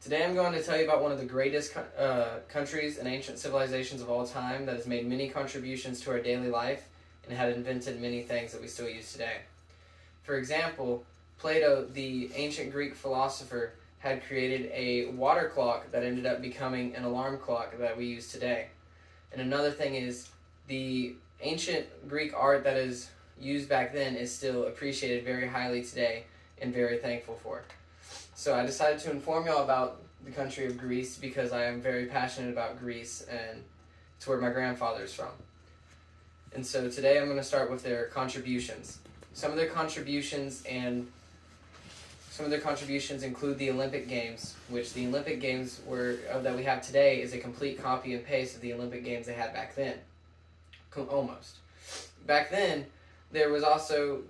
Today I'm going to tell you about one of the greatest countries and ancient civilizations of all time that has made many contributions to our daily life and had invented many things that we still use today. For example, Plato, the ancient Greek philosopher, had created a water clock that ended up becoming an alarm clock that we use today. And another thing is, the ancient Greek art that is used back then is still appreciated very highly today and very thankful for. So I decided to inform y'all about the country of Greece because I am very passionate about Greece and it's where my grandfather is from. And so today I'm going to start with their contributions. Some of their contributions include the Olympic Games, which the Olympic Games that we have today is a complete copy and paste of the Olympic Games they had back then. Almost. Back then, it's also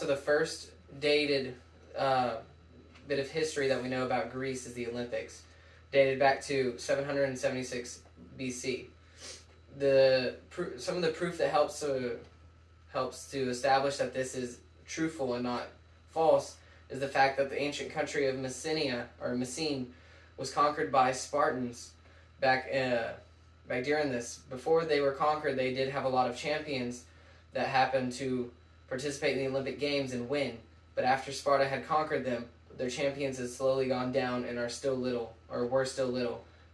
the first dated bit of history that we know about Greece is the Olympics, dated back to 776 BC. Some of the proof that helps to establish that this is truthful and not false is the fact that the ancient country of Messene was conquered by Spartans back during this. Before they were conquered, they did have a lot of champions that happened to participate in the Olympic Games and win. But after Sparta had conquered them, their champions had slowly gone down and were still little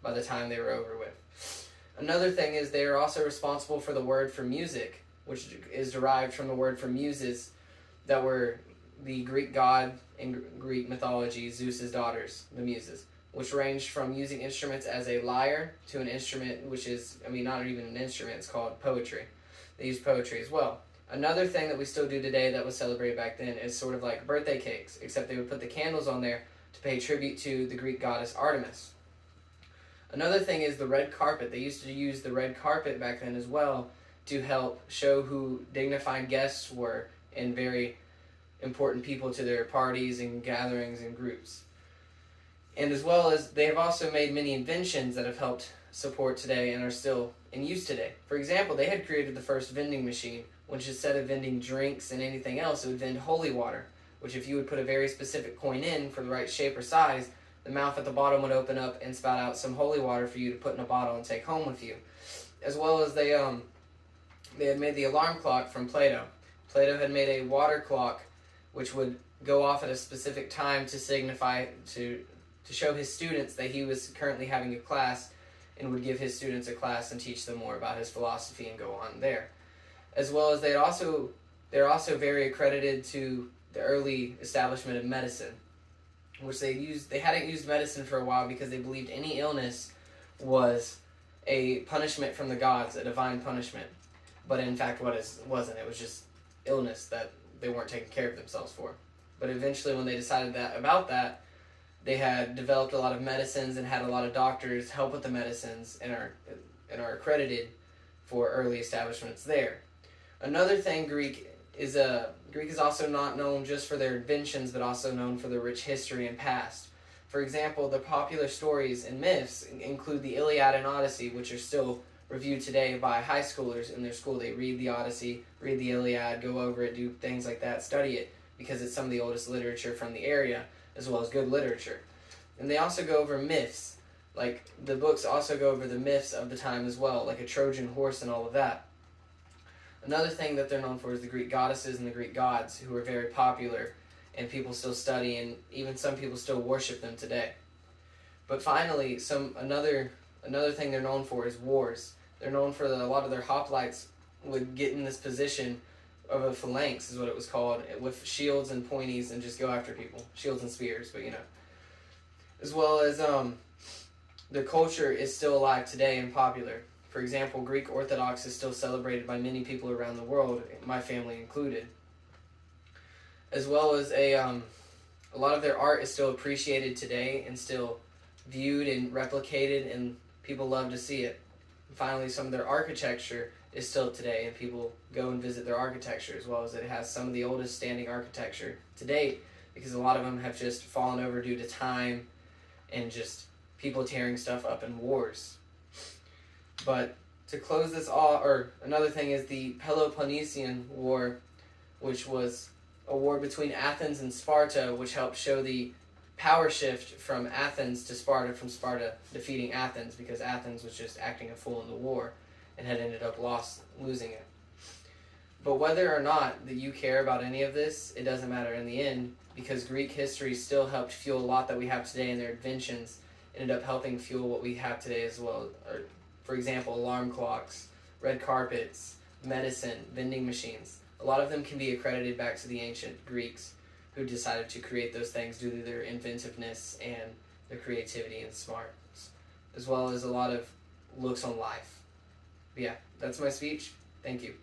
by the time they were over with. Another thing is they are also responsible for the word for music, which is derived from the word for muses that were the Greek god in Greek mythology, Zeus's daughters, the muses, which ranged from using instruments as a lyre to an instrument which is, not even an instrument, it's called poetry. They use poetry as well. Another thing that we still do today that was celebrated back then is sort of like birthday cakes, except they would put the candles on there to pay tribute to the Greek goddess Artemis. Another thing is the red carpet. They used to use the red carpet back then as well to help show who dignified guests were and very important people to their parties and gatherings and groups. And as well as they have also made many inventions that have helped support today and are still in use today. For example, they had created the first vending machine, which instead of vending drinks and anything else, it would vend holy water, which if you would put a very specific coin in for the right shape or size, the mouth at the bottom would open up and spout out some holy water for you to put in a bottle and take home with you. As well as they had made the alarm clock from Plato. Plato had made a water clock which would go off at a specific time to signify, to show his students that he was currently having a class and would give his students a class and teach them more about his philosophy and go on there. As well as they're also very accredited to the early establishment of medicine, which they hadn't used medicine for a while because they believed any illness was a punishment from the gods, a divine punishment. But in fact, wasn't. It was just illness that they weren't taking care of themselves for. But eventually, when they decided that, they had developed a lot of medicines and had a lot of doctors help with the medicines and are accredited for early establishments there. Another thing, Greek is also not known just for their inventions, but also known for their rich history and past. For example, the popular stories and myths include the Iliad and Odyssey, which are still reviewed today by high schoolers in their school. They read the Odyssey, read the Iliad, go over it, do things like that, study it, because it's some of the oldest literature from the area, as well as good literature. And they also go over myths. Like, the books also go over the myths of the time as well, like a Trojan horse and all of that. Another thing that they're known for is the Greek goddesses and the Greek gods, who are very popular, and people still study, and even some people still worship them today. But finally, another thing they're known for is wars. They're known for a lot of their hoplites would get in this position of a phalanx, is what it was called, with shields and pointies and just go after people. Shields and spears, but As well as the culture is still alive today and popular. For example, Greek Orthodox is still celebrated by many people around the world, my family included. As well as a lot of their art is still appreciated today and still viewed and replicated, and people love to see it. And finally, some of their architecture is still today, and people go and visit their architecture, as well as it has some of the oldest standing architecture to date, because a lot of them have just fallen over due to time and just people tearing stuff up in wars. But to close this off, or another thing is the Peloponnesian War, which was a war between Athens and Sparta, which helped show the power shift from Athens to Sparta, from Sparta defeating Athens because Athens was just acting a fool in the war and had ended up losing it. But whether or not that you care about any of this, it doesn't matter in the end, because Greek history still helped fuel a lot that we have today, and their inventions ended up helping fuel what we have today as well. Or, for example, alarm clocks, red carpets, medicine, vending machines. A lot of them can be accredited back to the ancient Greeks who decided to create those things due to their inventiveness and their creativity and smarts, as well as a lot of looks on life. But yeah, that's my speech. Thank you.